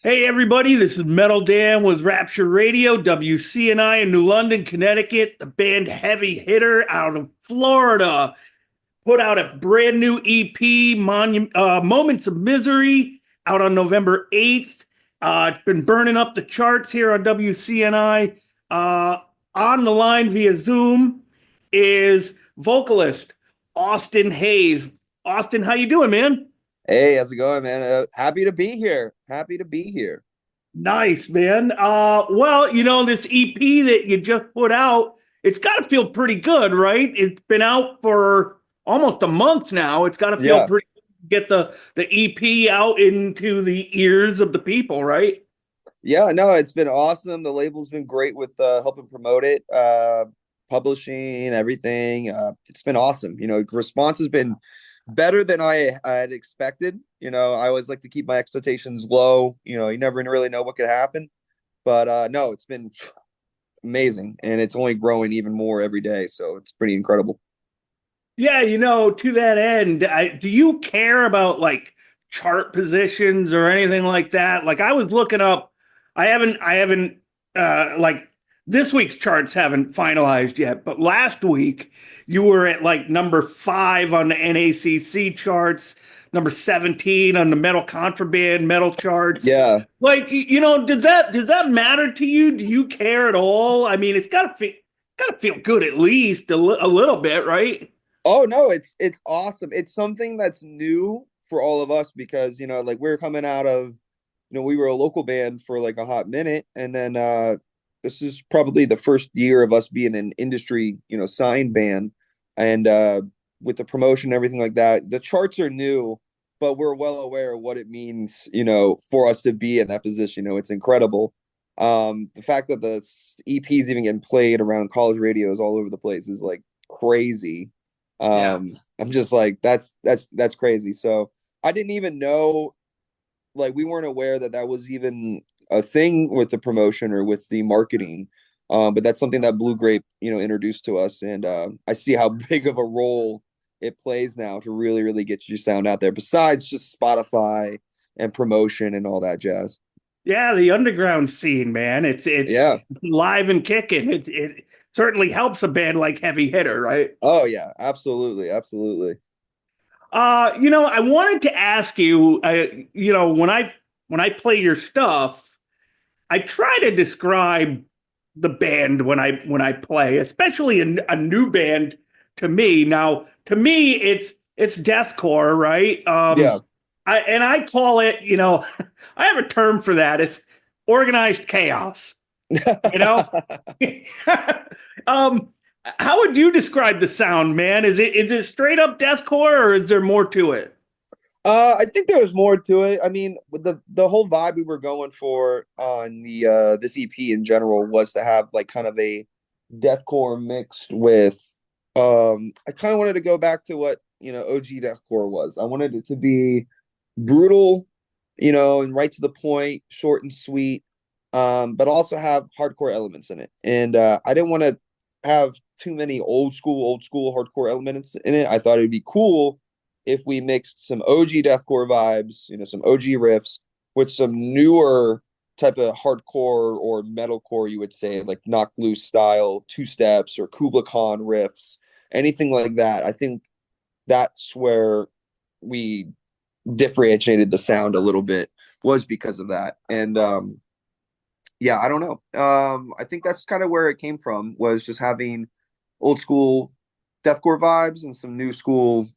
Hey everybody, this is Metal Dan with Rapture Radio, WCNI in New London, Connecticut. The band Heavy Hitter out of Florida put out a brand new EP, Moments of Misery, out on November 8th. It's been burning up the charts here on WCNI. On the line via Zoom is vocalist Austin Hayes. Austin, how you doing, man? Hey, how's it going, man? Happy to be here. Happy to be here. Nice, man. Well, this EP that you just put out, it's got to feel pretty good, right? It's been out for almost a month now. It's got to feel Yeah. pretty good to get the EP out into the ears of the people, right? Yeah, no, it's been awesome. The label's been great with helping promote it, publishing, everything. It's been awesome. Response has been better than I had expected. I always like to keep my expectations low. You never really know what could happen. But no, it's been amazing, and it's only growing even more every day. So it's pretty incredible. Yeah, to that end, do you care about like chart positions or anything like that? Like I was looking up, I haven't, like this week's charts haven't finalized yet, but last week you were at like number 5 on the NACC charts, number 17 on the metal contraband metal charts. Yeah. Like, does that matter to you? Do you care at all? I mean, it's gotta feel good at least a little bit, right? Oh no, it's awesome. It's something that's new for all of us because like we're coming out of we were a local band for like a hot minute, and then this is probably the first year of us being an industry signed band, and with the promotion and everything like that, the charts are new, but we're well aware of what it means for us to be in that position. It's incredible. The fact that the EPs even getting played around college radios all over the place is like crazy. Yeah. I'm just like that's crazy. So I didn't even know, like we weren't aware that that was even a thing with the promotion or with the marketing. But that's something that Blue Grape introduced to us, and I see how big of a role it plays now to really really get your sound out there besides just Spotify and promotion and all that jazz. Yeah, the underground scene, man. It's Yeah. live and kicking. It certainly helps a band like Heavy Hitter, right? Oh yeah, absolutely, absolutely. I wanted to ask you, when I play your stuff, I try to describe the band when I play, especially a new band to me. Now, to me, it's deathcore, right? Yeah. I call it, I have a term for that. It's organized chaos. You know, um, how would you describe the sound, man? Is it straight up deathcore, or is there more to it? I think there was more to it. I mean, with the whole vibe we were going for on the this EP in general was to have like kind of a deathcore mixed with I kind of wanted to go back to what, OG deathcore was. I wanted it to be brutal, and right to the point, short and sweet, but also have hardcore elements in it. And I didn't want to have too many old school hardcore elements in it. I thought it'd be cool if we mixed some OG deathcore vibes, some OG riffs with some newer type of hardcore or metalcore, you would say, like Knock Loose style, two steps or Kubla Khan riffs, anything like that. I think that's where we differentiated the sound a little bit, was because of that. And yeah, I don't know. I think that's kind of where it came from, was just having old school deathcore vibes and some new school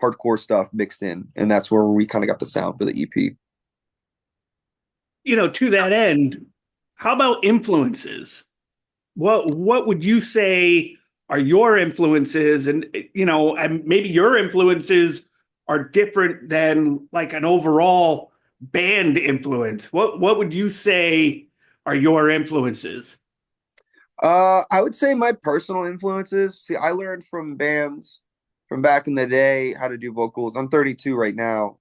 hardcore stuff mixed in, and that's where we kind of got the sound for the EP. To that end, how about influences? What would you say are your influences? And maybe your influences are different than like an overall band influence. What would you say are your influences? I would say my personal influences. See, I learned from bands from back in the day how to do vocals. I'm 32 right now.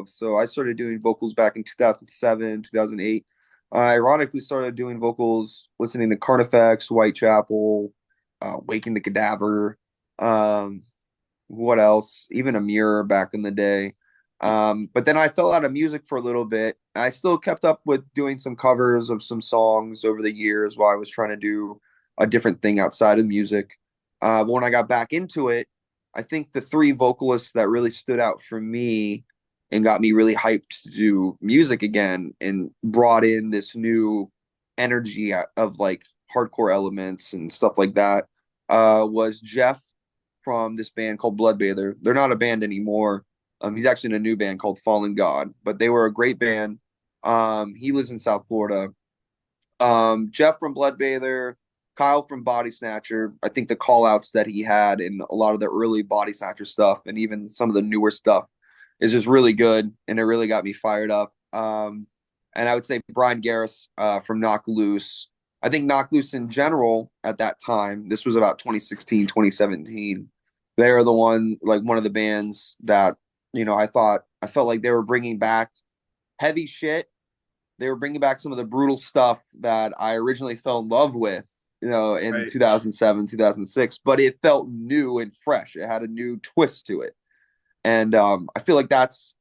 So I started doing vocals back in 2007, 2008. I ironically started doing vocals listening to Carnifex, Whitechapel, Waking the Cadaver. Um, what else? Even a Mirror back in the day. But then I fell out of music for a little bit. I still kept up with doing some covers of some songs over the years while I was trying to do a different thing outside of music. But when I got back into it, I think the three vocalists that really stood out for me and got me really hyped to do music again and brought in this new energy of like hardcore elements and stuff like that was Jeff from this band called Bloodbather. They're not a band anymore. He's actually in a new band called Fallen God, but they were a great band. He lives in South Florida. Jeff from Bloodbather, Kyle from Body Snatcher. I think the call outs that he had in a lot of the early Body Snatcher stuff and even some of the newer stuff is just really good. And it really got me fired up. And I would say Brian Garris from Knock Loose. I think Knock Loose in general at that time, this was about 2016, 2017. They're the one of the bands that, I felt like they were bringing back heavy shit. They were bringing back some of the brutal stuff that I originally fell in love with, in Right. 2007, 2006, but it felt new and fresh. It had a new twist to it. And I feel like that's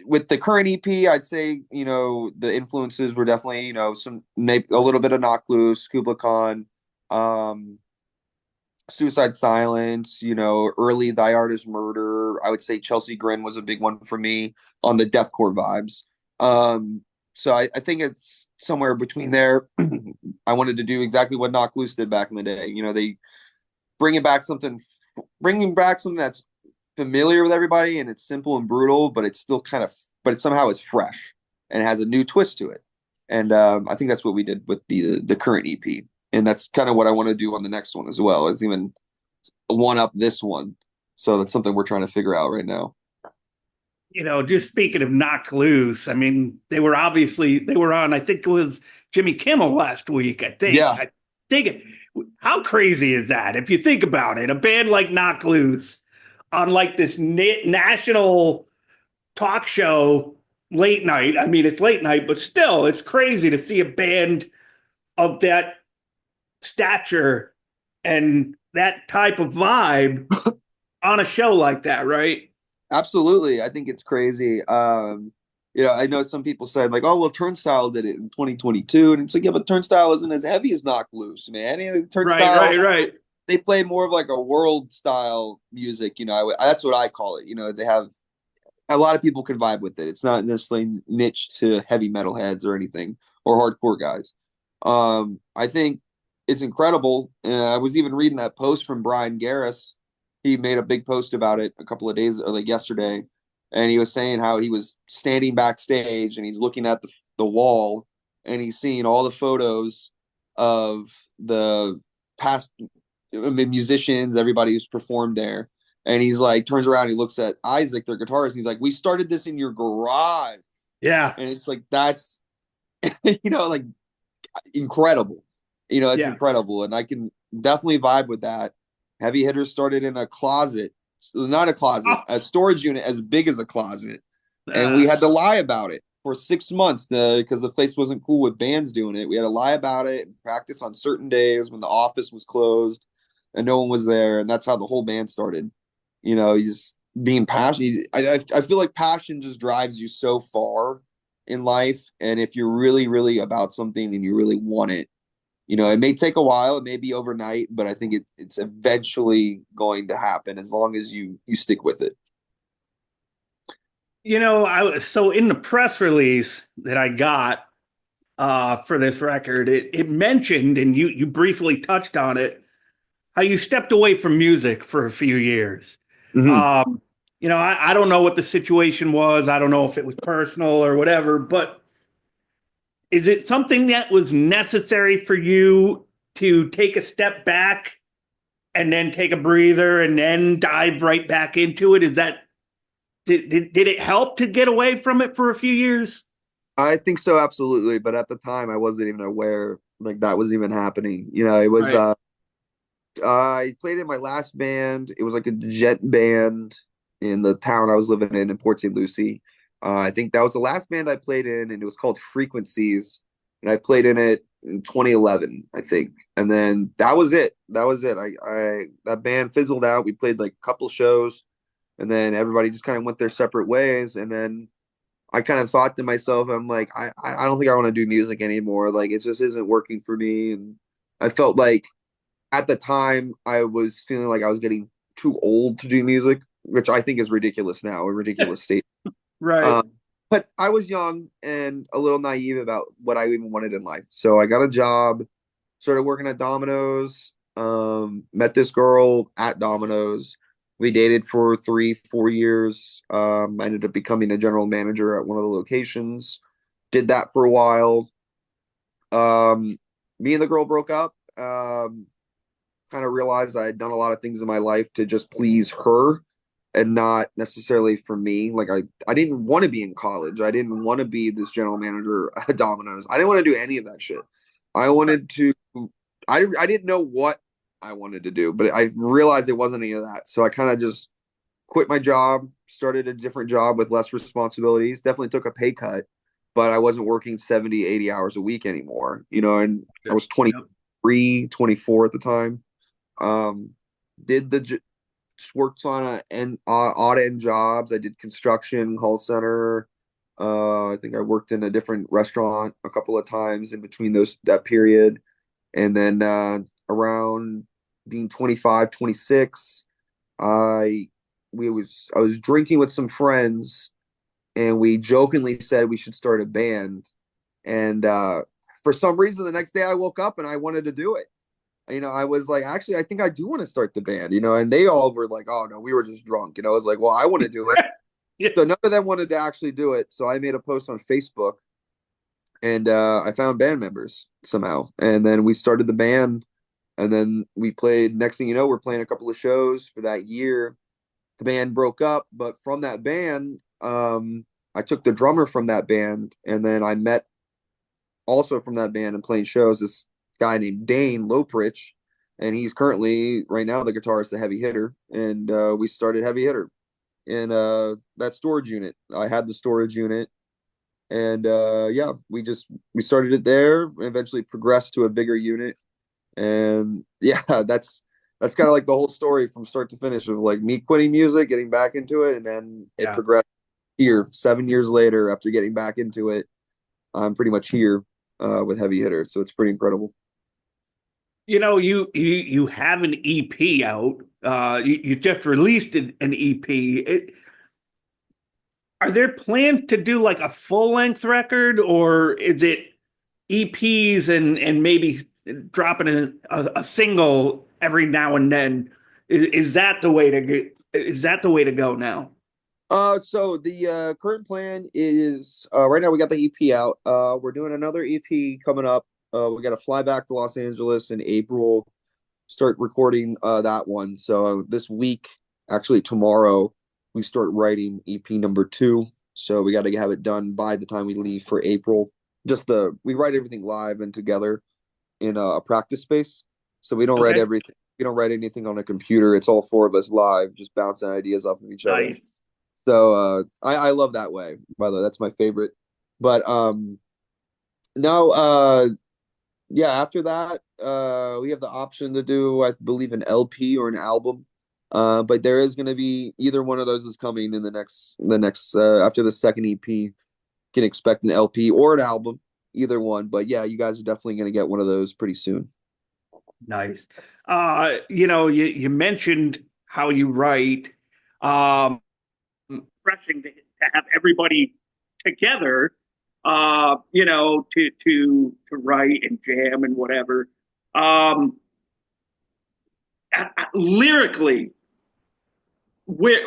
with the current EP, I'd say, the influences were definitely, some maybe a little bit of Knock Loose, Kubla Khan, um, Suicide Silence, early Thy Art Is Murder. I would say Chelsea Grin was a big one for me on the deathcore vibes. So I think it's somewhere between there. I wanted to do exactly what Knock Loose did back in the day. They bringing back something, bringing back something that's familiar with everybody and it's simple and brutal, but it's still but it somehow is fresh and it has a new twist to it. And I think that's what we did with the current EP, and that's kind of what I want to do on the next one as well. Is even one up this one, so that's something we're trying to figure out right now. Just speaking of Knocked Loose, I mean, they were on, I think it was Jimmy Kimmel last week, I think. Yeah, I think, how crazy is that? If you think about it, a band like Knocked Loose on like this national talk show late night. I mean, it's late night, but still, it's crazy to see a band of that stature and that type of vibe on a show like that, right? absolutely. I think it's crazy. I know some people said like, "Oh, well, Turnstile did it in 2022," and it's like, yeah, but Turnstile isn't as heavy as Knock Loose, man. Right, Turnstile, right, right. they play more of like a world style music. That's what I call it. They have a lot of people can vibe with it. It's not necessarily niche to heavy metal heads or anything or hardcore guys. I think it's incredible. I was even reading that post from Brian Garris. He made a big post about it a couple of days or like yesterday, and he was saying how he was standing backstage and he's looking at the wall and he's seeing all the photos of the past musicians, everybody who's performed there. And he's like, turns around, he looks at Isaac, their guitarist, and he's like, "We started this in your garage." Yeah, And it's like, that's, like incredible. It's yeah. incredible. And I can definitely vibe with that. Heavy Hitters started in a closet, not a closet, Oh, a storage unit as big as a closet. And we uh, had to lie about it for 6 months because the place wasn't cool with bands doing it. We had to lie about it and practice on certain days when the office was closed and no one was there. And that's how the whole band started. You just being passionate. I feel like passion just drives you so far in life. And if you're really, really about something and you really want it, it may take a while, it may be overnight, but I think it's eventually going to happen as long as you stick with it. so in the press release that I got for this record, it mentioned, and you briefly touched on it, how you stepped away from music for a few years. Mm-hmm. Um, I don't know what the situation was. I don't know if it was personal or whatever, but is it something that was necessary for you to take a step back and then take a breather and then dive right back into it? Is that did it help to get away from it for a few years? I think so, absolutely. But at the time, I wasn't even aware like that was even happening. It was Right. I played in my last band. It was like a jet band in the town I was living in Port St. Lucie. I think that was the last band I played in, and it was called Frequencies. And I played in it in 2011, I think. And then that was it. That was it. I that band fizzled out. We played like a couple shows, and then everybody just kind of went their separate ways. And then I kind of thought to myself, I'm like, I don't think I want to do music anymore. Like it just isn't working for me. And I felt like at the time I was feeling like I was getting too old to do music, which I think is ridiculous now, a ridiculous state. Right. Um, but I was young and a little naive about what I even wanted in life. So I got a job, started working at Domino's, met this girl at Domino's. We dated for 3, 4 years. I ended up becoming a general manager at one of the locations. Did that for a while. Me and the girl broke up. Kind of realized I had done a lot of things in my life to just please her and not necessarily for me. Like I didn't want to be in college. I didn't want to be this general manager at Domino's. I didn't want to do any of that shit. I wanted to I didn't know what I wanted to do, but I realized it wasn't any of that. So I kind of just quit my job, started a different job with less responsibilities, definitely took a pay cut, but I wasn't working 70, 80 hours a week anymore, and I was Yep. 23, 24 at the time. Um, did the just worked on odd end jobs. I did construction, call center. I think I worked in a different restaurant a couple of times in between that period. And then around being 25, 26, I I was drinking with some friends and we jokingly said we should start a band. And for some reason the next day I woke up and I wanted to do it. I was like, actually, I think I do want to start the band, and they all were like, oh no, we were just drunk. I was like, well, I want to do it. Yeah. So none of them wanted to actually do it. So I made a post on Facebook and I found band members somehow. And then we started the band and then we played. Next thing you know, we're playing a couple of shows for that year. The band broke up, but from that band, I took the drummer from that band and then I met also from that band and playing shows this guy named Dane Loprich, and he's currently right now the guitarist, the Heavy Hitter, and we started Heavy Hitter in that storage unit. I had the storage unit, and yeah, we started it there, and eventually progressed to a bigger unit, and yeah, that's kind of like the whole story from start to finish of like me quitting music, getting back into it, and then it Yeah. progressed here 7 years later after getting back into it. I'm pretty much here with Heavy Hitter, so it's pretty incredible. You have an EP out. You just released an EP. Are there plans to do like a full length record, or is it EPs and maybe dropping a single every now and then? Is that the way to get? Is that the way to go now? So the current plan is right now we got the EP out. We're doing another EP coming up. We got to fly back to Los Angeles in April, start recording that one. So this week, actually tomorrow, we start writing EP number 2. So we got to have it done by the time we leave for April. We write everything live and together in a practice space. So we don't write Okay, everything. We don't write anything on a computer. It's all four of us live, just bouncing ideas off of each other. nice. So I love that way. By the way, that's my favorite. But now yeah, after that we have the option to do I believe an LP or an album. But there is going to be either one of those is coming in the next after the second EP. Can expect an LP or an album, either one. But yeah, you guys are definitely going to get one of those pretty soon. Nice. You mentioned how you write. Um, Refreshing to have everybody together. To write and jam and whatever. Um, Lyrically, where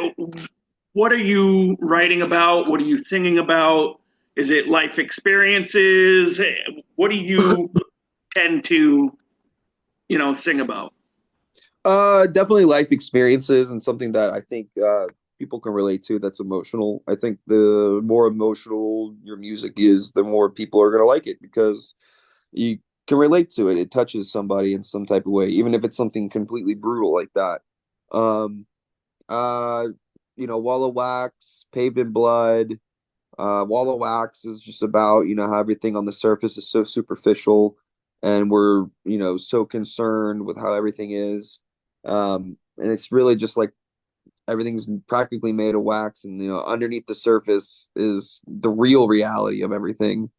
what are you writing about? What are you singing about? Is it life experiences? What do you tend to, sing about? Definitely life experiences and something that I think people can relate to that's emotional. I think the more emotional your music is, the more people are gonna like it because you can relate to it. It touches somebody in some type of way, even if it's something completely brutal like that. Um, uh, Wall of Wax, Paved in Blood. Wall of Wax is just about, how everything on the surface is so superficial and we're, so concerned with how everything is. And it's really just like everything's practically made of wax, and underneath the surface is the real reality of everything.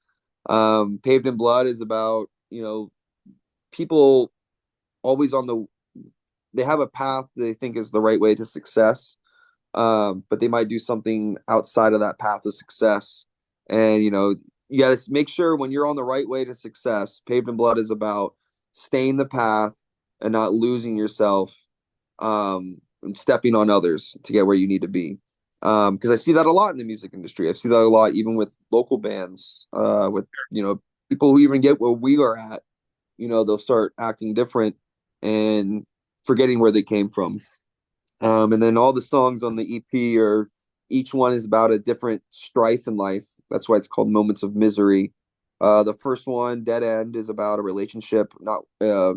Paved in Blood is about people always on they have a path they think is the right way to success, but they might do something outside of that path of success. And you got to make sure when you're on the right way to success. Paved in Blood is about staying the path and not losing yourself, and stepping on others to get where you need to be. Because I see that a lot in the music industry. I see that a lot even with local bands, with people who even get where we are at. They'll start acting different and forgetting where they came from. And then all the songs on the EP are each one is about a different strife in life. That's why it's called Moments of Misery. The first one, Dead End, is about a relationship, not a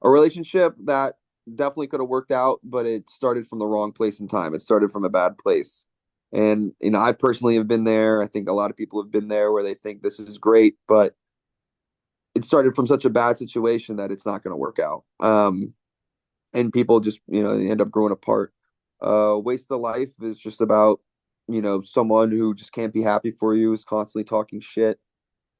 relationship that definitely could have worked out, but it started from the wrong place in time. It started from a bad place. And I personally have been there. I think a lot of people have been there where they think this is great, but it started from such a bad situation that it's not going to work out. And people just end up growing apart. Waste of Life is just about someone who just can't be happy for you, is constantly talking shit,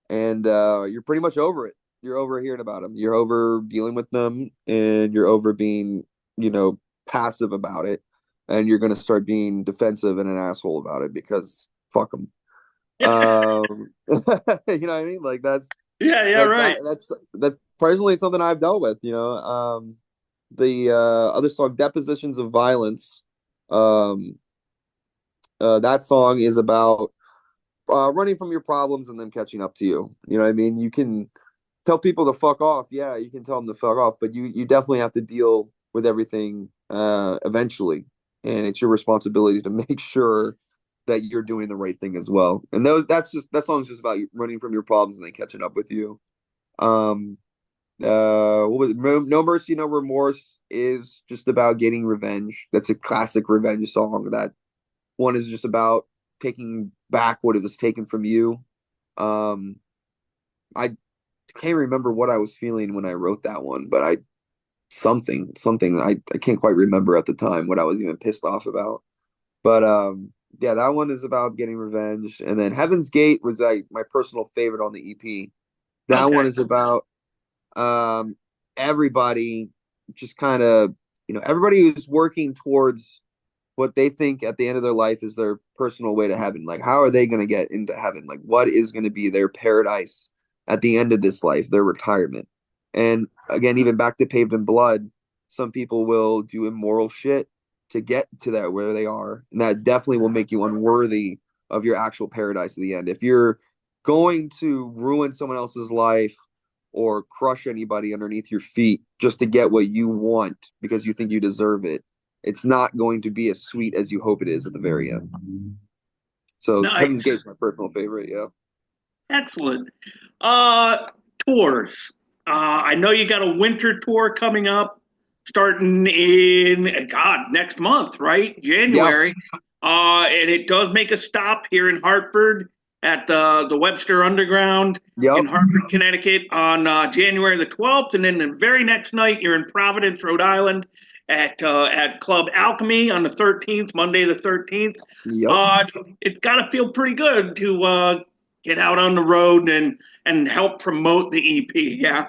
and you're pretty much over it. You're over hearing about them. You're over dealing with them, and you're over being passive about it, and you're going to start being defensive and an asshole about it because fuck them. You know what I mean? Like that's Yeah, yeah, like right. that's personally something I've dealt with. The other song, Depositions of Violence, um that song is about running from your problems and then catching up to you. You know what I mean? You can tell people to fuck off. Yeah, you can tell them to fuck off, but you definitely have to deal with everything eventually, and it's your responsibility to make sure that you're doing the right thing as well. And that song's just about running from your problems and then catching up with you. um what was it? No Mercy, No Remorse is just about getting revenge. That's a classic revenge song. That one is just about taking back what it was taken from you. um I can't remember what I was feeling when I wrote that one, but something I can't quite remember at the time what I was even pissed off about. But yeah, that one is about getting revenge. And then Heaven's Gate was like my personal favorite on the EP. That Okay. one is about um everybody just kind of everybody who's working towards what they think at the end of their life is their personal way to heaven. Like, how are they going to get into heaven? Like, what is going to be their paradise at the end of this life, their retirement? And again, even back to Paved in Blood, some people will do immoral shit to get to that where they are. And that definitely will make you unworthy of your actual paradise at the end. If you're going to ruin someone else's life or crush anybody underneath your feet just to get what you want because you think you deserve it, it's not going to be as sweet as you hope it is at the very end. So Heaven's Gate Nice. is my personal favorite. Yeah. Excellent. Uh, Tours. I know you got a winter tour coming up starting in, God, next month, right? Yeah. January. And it does make a stop here in Hartford at the Webster Underground Yep. in Hartford, Connecticut on January the 12th. And then the very next night, you're in Providence, Rhode Island at Club Alchemy on the 13th, Monday the 13th. Yep. Uh, it's got to feel pretty good to get out on the road and help promote the EP. Yeah.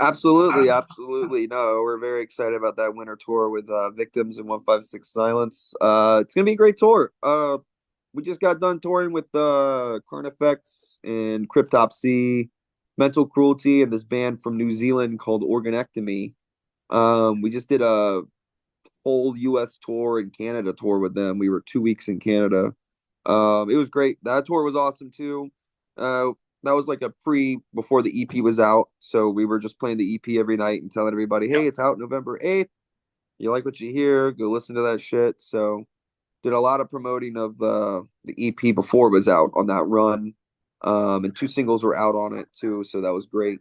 Absolutely. Absolutely. No, we're very excited about that winter tour with Victims and 156 Silence. It's gonna be a great tour. We just got done touring with Carnifex and Cryptopsy, Mental Cruelty, and this band from New Zealand called Organectomy. We just did a whole US tour and Canada tour with them. We were 2 weeks in Canada. It was great. That tour was awesome too. That was like a pre before the EP was out. So we were just playing the EP every night and telling everybody, hey, it's out November 8th. You like what you hear, go listen to that shit. So did a lot of promoting of the EP before it was out on that run. And 2 singles were out on it too, so that was great.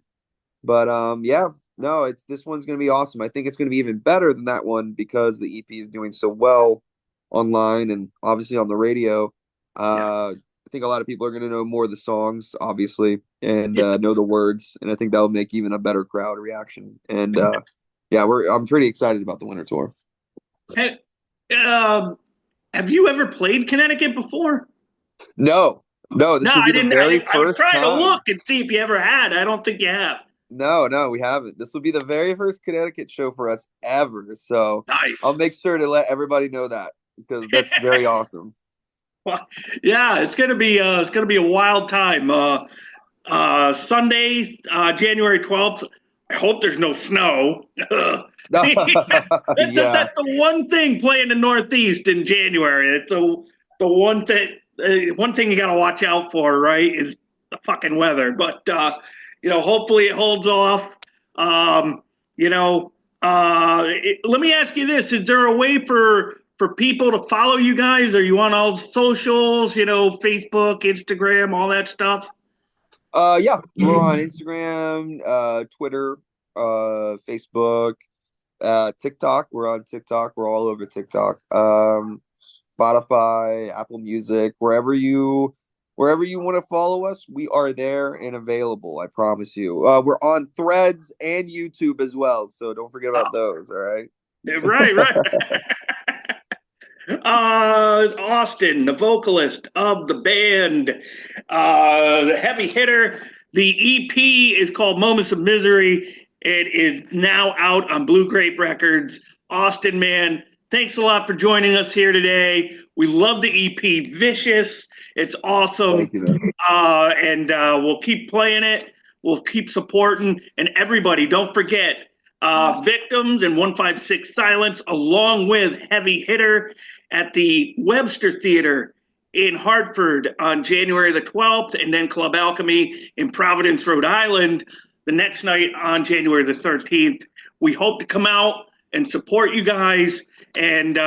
But yeah, no, it's this one's gonna be awesome. I think it's gonna be even better than that one because the EP is doing so well online and obviously on the radio. Yeah. I think a lot of people are gonna know more of the songs, obviously, and Yeah. know the words, and I think that'll make even a better crowd reaction. And yeah, I'm pretty excited about the winter tour. Hey, Um, have you ever played Connecticut before? No, no, No, this will I be the didn't. very I was first trying to time. look and see if you ever had. I don't think you have. No, no, we haven't. This will be the very first Connecticut show for us ever. So I'll Nice. make sure to let everybody know that because that's very awesome. Well, yeah, it's gonna be a wild time. Sunday, January 12th. I hope there's no snow. Yeah. That's the one thing playing the Northeast in January. It's the one thing you got to watch out for, right? Is the fucking weather. But hopefully it holds off. Um, you know, let me ask you this: is there a way for people to follow you guys? Are you on all socials? Facebook, Instagram, all that stuff. Yeah, we're on Instagram, Twitter, Facebook, TikTok. We're on TikTok. We're all over TikTok. Spotify, Apple Music, wherever you want to follow us, we are there and available. I promise you. We're on Threads and YouTube as well, so don't forget about those. All right. Right, right. Austin, the vocalist of the band, the heavy hitter. The EP is called Moments of Misery. It is now out on Blue Grape Records. Austin, man, thanks a lot for joining us here today. We love the EP, Vicious. It's awesome. Thank you, man. And we'll keep playing it. We'll keep supporting. And everybody, don't forget Victims and 156 Silence, along with Heavy Hitter at the Webster Theater in Hartford on January the 12th, and then Club Alchemy in Providence, Rhode Island, the next night on January the 13th. We hope to come out and support you guys. And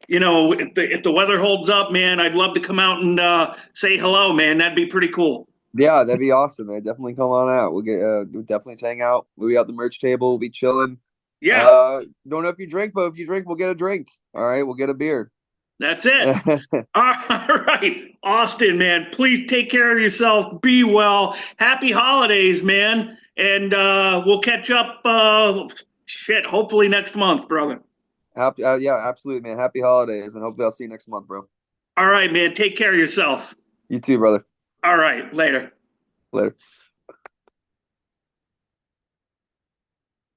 if the weather holds up, man, I'd love to come out and say hello, man. That'd be pretty cool. Yeah, that'd be awesome, man. Definitely come on out. We'll definitely hang out. We'll be out the merch table. We'll be chilling. Yeah, Don't know if you drink, but if you drink, we'll get a drink. All right, we'll get a beer. that's it. All right, Austin, man, please take care of yourself. Be well. Happy holidays, man. And we'll catch up, hopefully next month, brother. Happy, yeah, absolutely, man. Happy holidays, and hopefully I'll see you next month, bro. All right, man, take care of yourself. You too, brother. All right, later. Later.